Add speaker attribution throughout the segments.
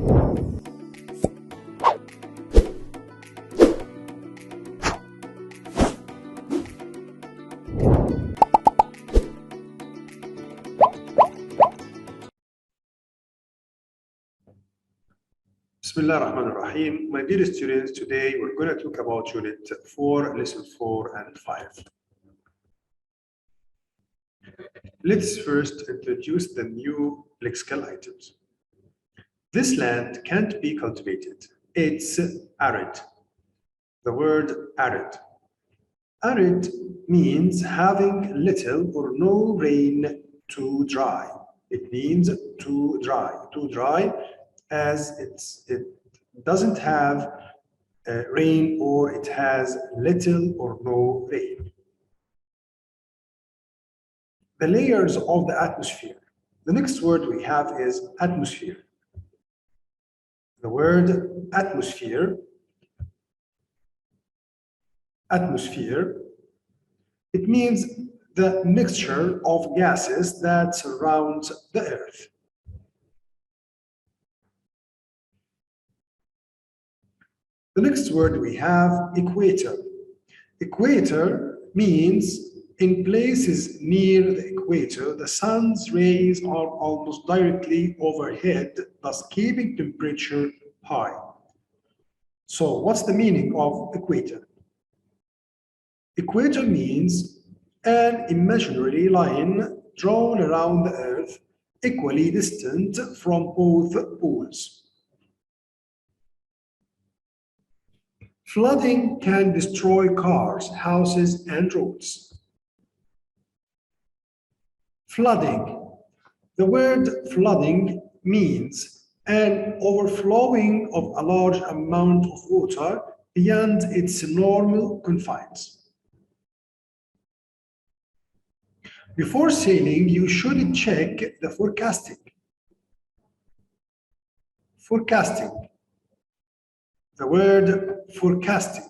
Speaker 1: Bismillah ar-Rahman ar-Rahim. My dear students, today we're going to talk about Unit 4, Lesson 4 and 5. Let's first introduce the new lexical items. This land can't be cultivated. It's arid. The word arid. Arid means having little or no rain to dry. It means too dry. Too dry as it doesn't have rain or it has little or no rain. The layers of the atmosphere. The next word we have is atmosphere. The word atmosphere, it means the mixture of gases that surround the Earth. The next word we have equator. Equator means in places near the equator, the sun's rays are almost directly overhead, thus keeping temperature high. So what's the meaning of equator? Equator means an imaginary line drawn around the Earth, equally distant from both poles. Flooding can destroy cars, houses, and roads. Flooding. The word flooding means an overflowing of a large amount of water beyond its normal confines. Before sailing, you should check the forecasting. Forecasting. The word forecasting.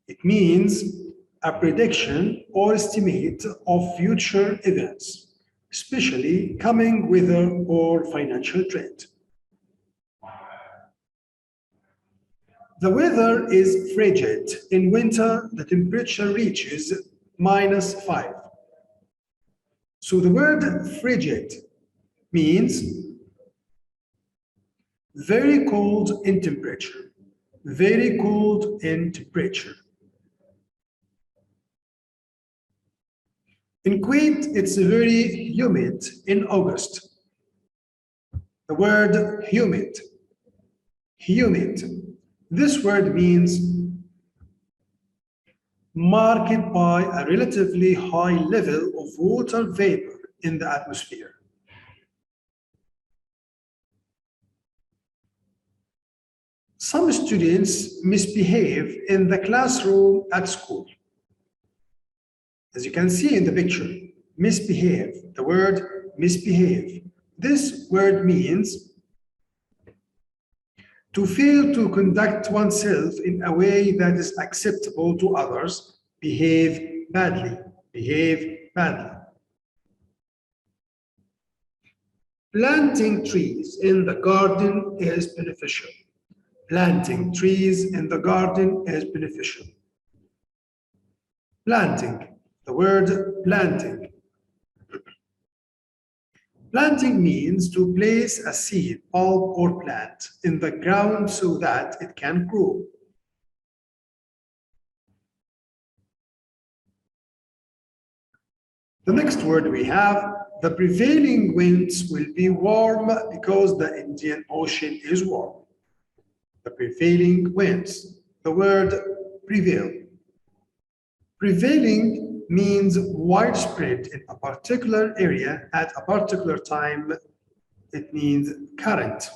Speaker 1: It means a prediction or estimate of future events, especially coming weather or financial trend. The weather is frigid. In winter, the temperature reaches -5. So the word frigid means very cold in temperature. Very cold in temperature. In Kuwait, it's very humid in August. The word humid. Humid. This word means marked by a relatively high level of water vapor in the atmosphere. Some students misbehave in the classroom at school. As you can see in the picture, misbehave, the word misbehave. This word means to fail to conduct oneself in a way that is acceptable to others, behave badly, behave badly. Planting trees in the garden is beneficial. Planting trees in the garden is beneficial. Planting. The word planting. Planting means to place a seed, bulb, or plant in the ground so that it can grow. The next word we have, the prevailing winds will be warm because the Indian Ocean is warm. The prevailing winds. The word prevail. Prevailing means widespread in a particular area at a particular time. It means current.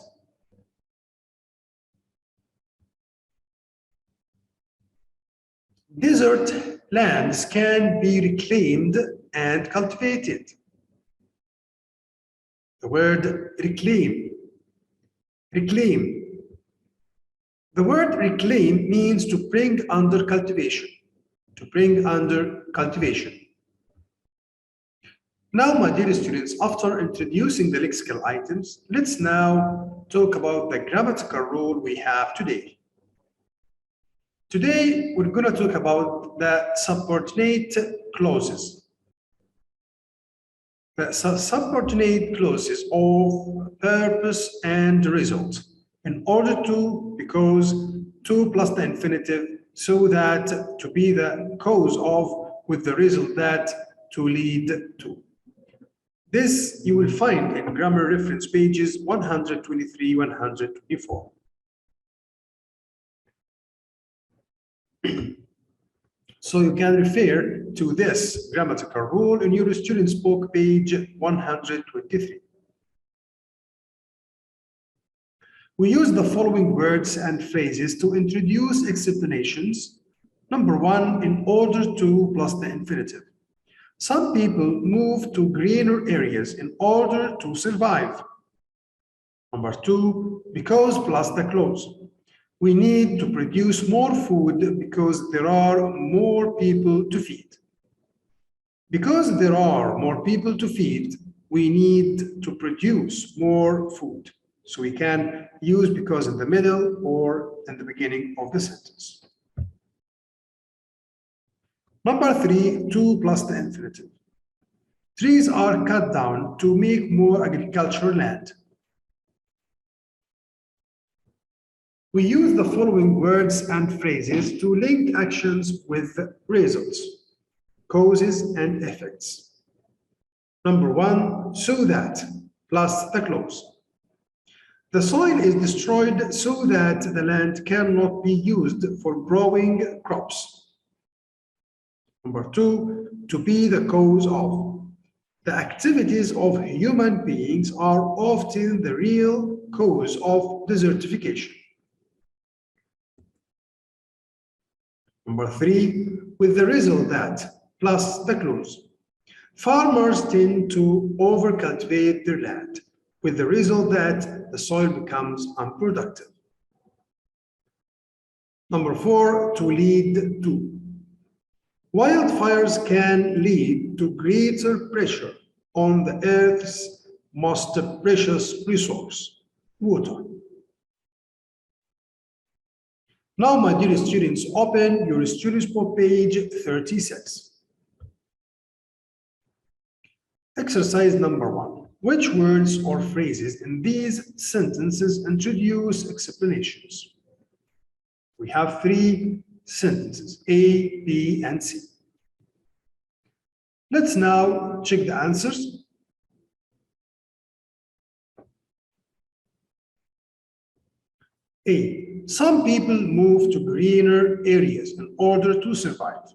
Speaker 1: Desert lands can be reclaimed and cultivated. The word reclaim. Reclaim. The word reclaim means to bring under cultivation. To bring under cultivation. Now, my dear students, after introducing the lexical items, let's now talk about the grammatical rule we have today. Today, we're going to talk about the subordinate clauses. The subordinate clauses of purpose and result. In order to, because to plus the infinitive, so that to be the cause of, with the result that to lead to. This you will find in grammar reference pages 123, 124. So you can refer to this grammatical rule in your student's book, page 123. We use the following words and phrases to introduce explanations. Number one, in order to plus the infinitive. Some people move to greener areas in order to survive. Number two, because plus the clause. We need to produce more food because there are more people to feed. Because there are more people to feed, we need to produce more food. So we can use because in the middle or in the beginning of the sentence. Number three, to plus the infinitive. Trees are cut down to make more agricultural land. We use the following words and phrases to link actions with results, causes and effects. Number one, so that, plus the clause. The soil is destroyed so that the land cannot be used for growing crops. Number two, to be the cause of. The activities of human beings are often the real cause of desertification. Number three, with the result that, plus the clause. Farmers tend to overcultivate their land, with the result that the soil becomes unproductive. Number four, to lead to. Wildfires can lead to greater pressure on the Earth's most precious resource, water. Now, my dear students, open your student's book, page 36. Exercise number one. Which words or phrases in these sentences introduce explanations? We have three sentences, A, B, and C. Let's now check the answers. A, some people move to greener areas in order to survive.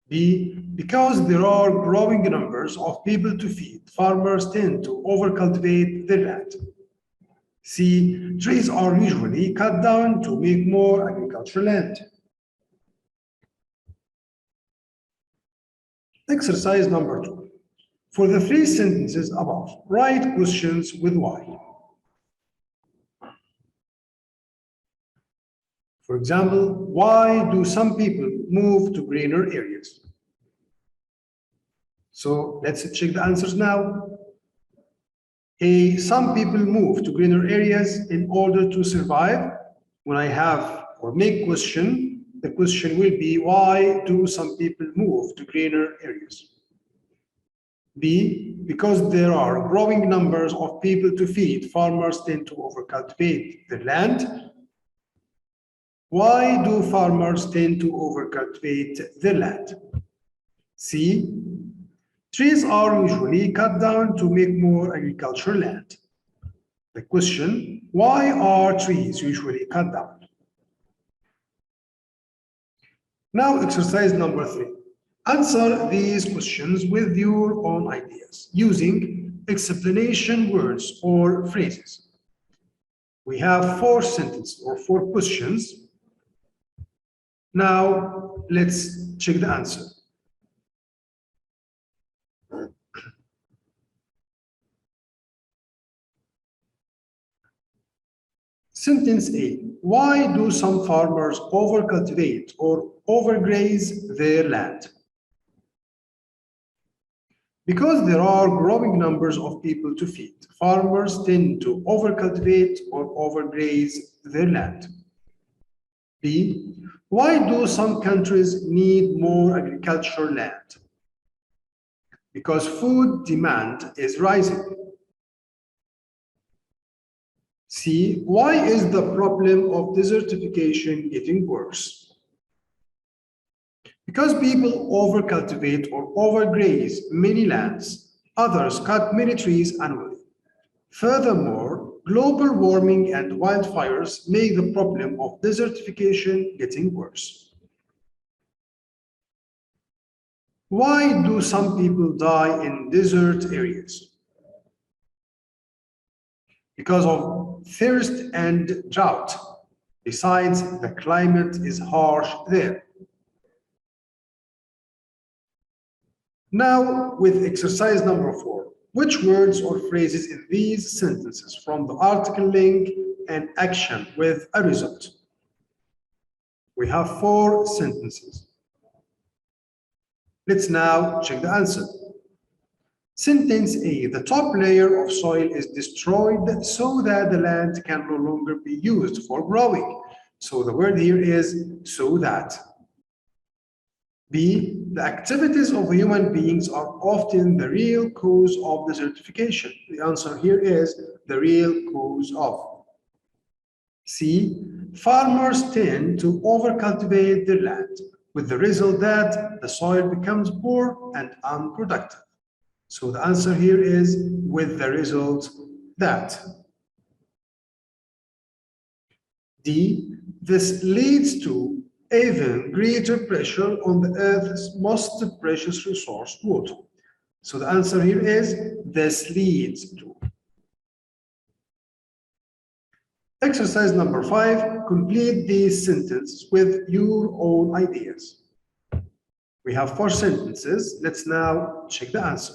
Speaker 1: B, because there are growing numbers of people to feed, farmers tend to overcultivate their land. C, trees are usually cut down to make more agricultural land. Exercise number two. For the three sentences above, write questions with why. For example, why do some people move to greener areas? So let's check the answers now. A, some people move to greener areas in order to survive. When I have or make question, the question will be, why do some people move to greener areas? B, because there are growing numbers of people to feed, farmers tend to overcultivate their land. Why do farmers tend to overcultivate their land? C, trees are usually cut down to make more agricultural land. The question, why are trees usually cut down? Now, exercise number three. Answer these questions with your own ideas using explanation words or phrases. We have four sentences or four questions. Now, let's check the answer. Sentence A, why do some farmers overcultivate or overgraze their land? Because there are growing numbers of people to feed, farmers tend to overcultivate or overgraze their land. B. Why do some countries need more agricultural land? Because food demand is rising. C. Why is the problem of desertification getting worse? Because people overcultivate or overgraze many lands, others cut many trees annually. Furthermore, global warming and wildfires make the problem of desertification getting worse. Why do some people die in desert areas? Because of thirst and drought. Besides, the climate is harsh there. Now, with exercise number 4, which words or phrases in these sentences from the article link and action with a result? We have 4 sentences. Let's now check the answer. Sentence A, the top layer of soil is destroyed so that the land can no longer be used for growing. So the word here is so that. B, the activities of human beings are often the real cause of desertification. The answer here is the real cause of. C, farmers tend to overcultivate their land, with the result that the soil becomes poor and unproductive. So the answer here is with the result that. D, this leads to even greater pressure on the Earth's most precious resource, water. So the answer here is this leads to. Exercise number 5, complete these sentences with your own ideas. We have 4 sentences. Let's now check the answer.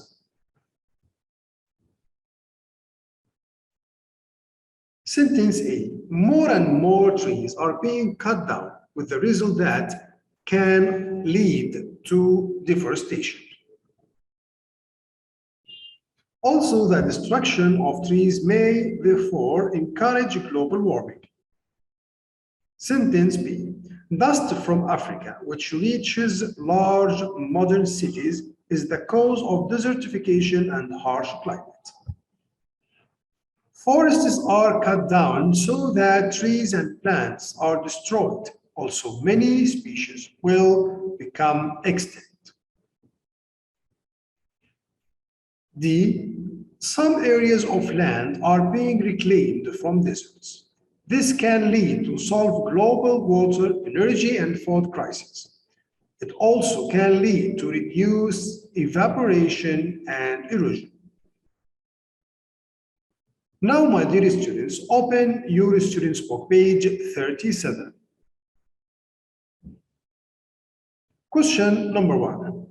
Speaker 1: Sentence A, more and more trees are being cut down, with the result that can lead to deforestation. Also, the destruction of trees may therefore encourage global warming. Sentence B, dust from Africa, which reaches large modern cities, is the cause of desertification and harsh climate. Forests are cut down so that trees and plants are destroyed. Also, many species will become extinct. D, some areas of land are being reclaimed from deserts. This can lead to solve global water, energy, and food crises. It also can lead to reduce evaporation and erosion. Now, my dear students, open your students' book, page 37. Question number 1.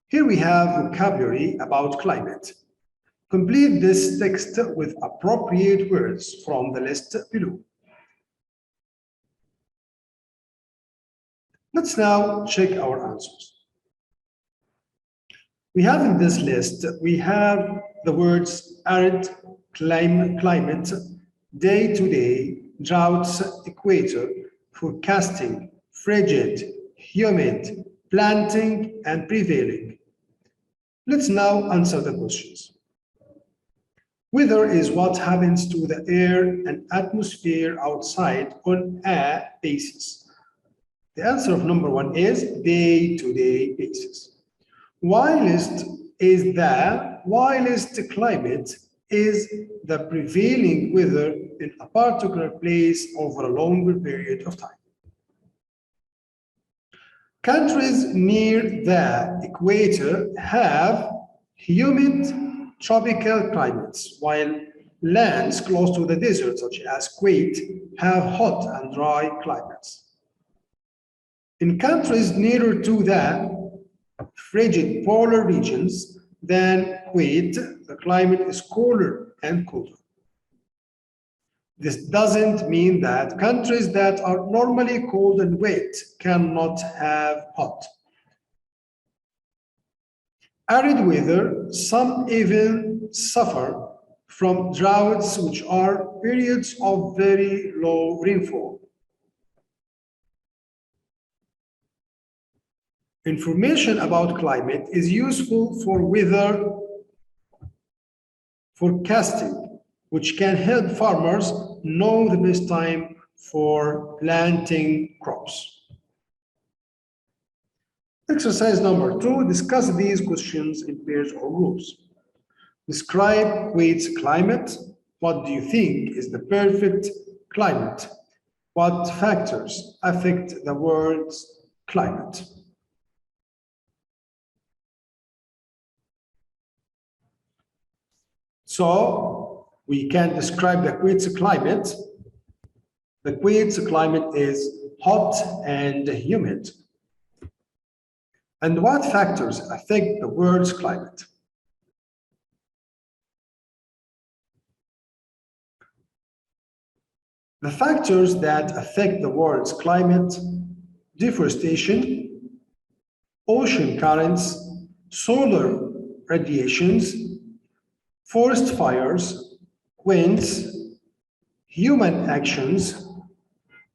Speaker 1: Here we have vocabulary about climate. Complete this text with appropriate words from the list below. Let's now check our answers. We have in this list, we have the words arid, climate, day-to-day, droughts, equator, forecasting, frigid, humid, planting, and prevailing. Let's now answer the questions. Weather is what happens to the air and atmosphere outside on a basis. The answer of number 1 is day-to-day basis. Whilst climate is the prevailing weather in a particular place over a longer period of time. Countries near the equator have humid tropical climates, while lands close to the desert, such as Kuwait, have hot and dry climates. In countries nearer to the frigid polar regions than Kuwait, the climate is cooler and colder. This doesn't mean that countries that are normally cold and wet cannot have hot. arid weather, some even suffer from droughts, which are periods of very low rainfall. Information about climate is useful for weather forecasting, which can help farmers know the best time for planting crops. Exercise number 2, discuss these questions in pairs or groups. Describe Kuwait's climate. What do you think is the perfect climate? What factors affect the world's climate? So we can describe the Kuwait's climate. The Kuwait's climate is hot and humid. And what factors affect the world's climate? The factors that affect the world's climate: deforestation, ocean currents, solar radiations, forest fires, winds, human actions.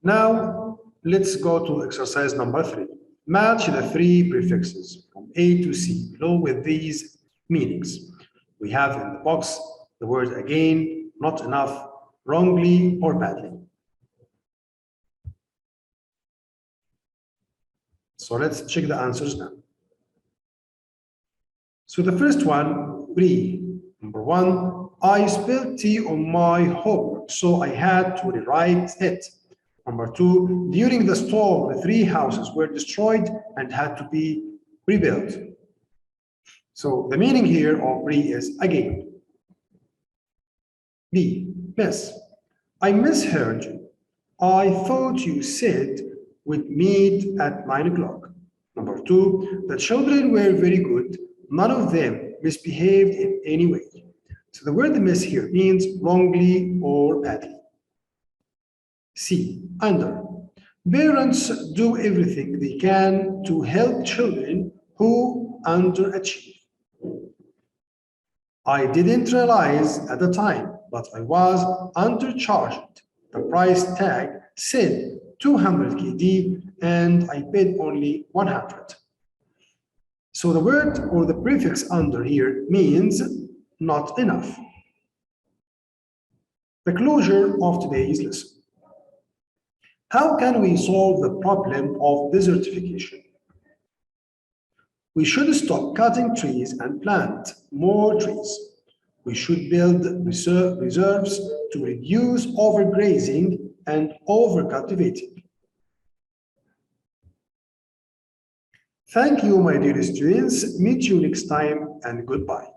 Speaker 1: Now, let's go to exercise number 3. Match the 3 prefixes from A to C below with these meanings. We have in the box the word again, not enough, wrongly, or badly. So let's check the answers now. So the first one, re. Number 1, I spilled tea on my homework, so I had to rewrite it. Number 2, during the storm, the 3 houses were destroyed and had to be rebuilt. So the meaning here of re is again. B, miss. I misheard you. I thought you said we'd meet at 9 o'clock. Number 2, the children were very good. None of them misbehaved in any way. So the word miss here means wrongly or badly. C, under. Parents do everything they can to help children who underachieve. I didn't realize at the time, but I was undercharged. The price tag said 200 KD and I paid only 100. So the word or the prefix under here means not enough. The closure of today's lesson. How can we solve the problem of desertification? We should stop cutting trees and plant more trees. We should build reserves to reduce overgrazing and overcultivating. Thank you, my dear students. Meet you next time and goodbye.